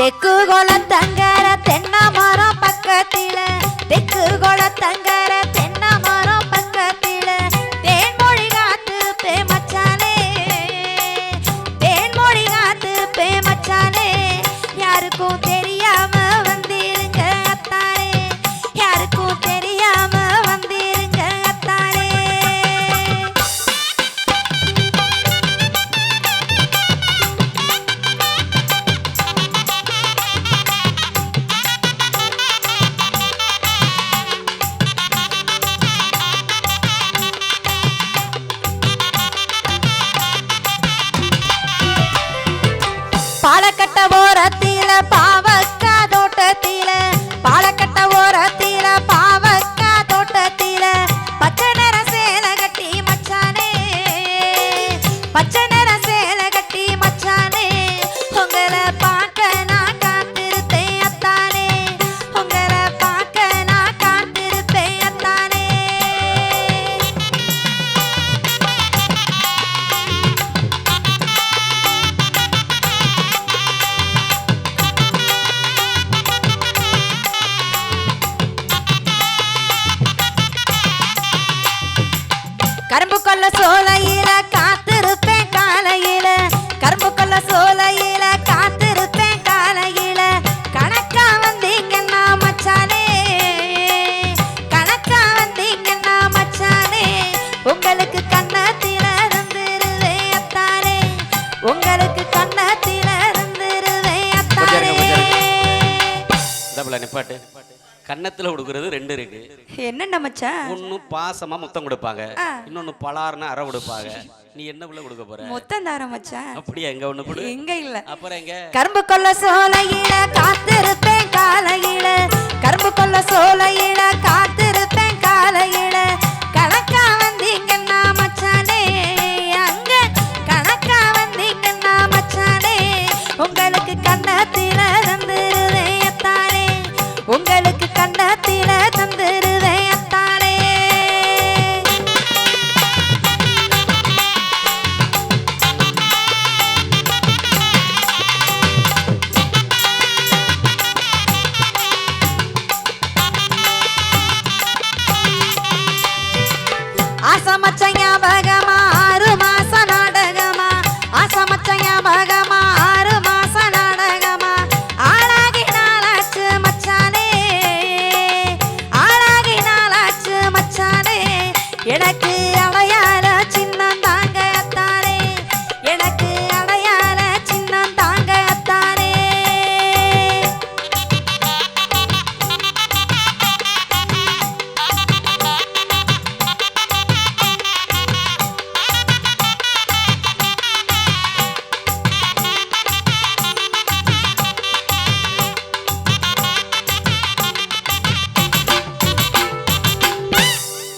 தெக்கு குளத்தங்கர தென்னை மரம் பக்கத்தில தெக்கு குளத்தங்கர தென்னை மரம் பக்கத்தில தேன்மொழி காத்து பேமச்சாலே தேன்மொழி காத்து பேமச்சாலே யாருக்கும் தெரியாம வந்திருங்க அத்தாரே யாருக்கும் தெரியாம வந்திருங்க அத்தாரே பாலக்கட்ட ஓரத்தில பாவக்கா தோட்டத்தில பாலக்கட்ட ஓரத்தில பாவக்கா தோட்டத்தில பச்சை நிற சேலை கட்டி மச்சானே பச்சை நிற சேலை கட்டி மச்சானே உங்களை பார்க்க நான் காத்திருப்பேன் அத்தானே உங்களை பார்க்க நான் காத்திருப்பேன் அத்தானே கரும்பு கொல்ல சோலையில காத்திருப்பேன் காலையில கரும்பு கொல்ல சோலையில காத்திருப்பேன் காலையில கணக்கா வந்தீங்கன்னா மச்சானே கணக்கா வந்தீங்கன்னா மச்சானே உங்களுக்கு கண்ணத்தில இருந்துருவேன் அத்தாரே உங்களுக்கு கண்ணத்தில இருந்துருவேன் அத்தாரே நிப்பாட்டு கன்னத்துல கொடுக்கறது ரெண்டு இருக்கு என்ன மச்சான் ஒன்னு பாசமா முத்தம் கொடுப்பாங்க இன்னொன்னு பலார்னு அரை கொடுப்பாங்க நீ என்ன புள்ள கொடுக்க போற முத்தம் தார மச்சான் அப்படியே எங்க ஒண்ணு கொடு எங்க இல்ல அப்புறம் எங்க கரும்பு கொல்ல சோலையில காத்திருப்பேன் காலையில கரும்பு கொல்ல சோலையில காத்திருப்பேன் காலையில கணக்கா வந்தீங்கன்னா மச்சானே அங்க கணக்கா வந்தீங்கன்னா மச்சானே உங்களுக்கு கண்ணத்தில தந்துருவேன் அத்தானே உங்களுக்கு கண்ணத்தில தந்துருவேன் அத்தானே ஆசமச்ச ஞாபகமா 6 மாச நாடகமா ஆசமச்ச ஞாபகமா 6 மாச நாடகமா ஆளாகி நாளாச்சு மச்சானே ஆளாகி நாளாச்சு மச்சானே எனக்கு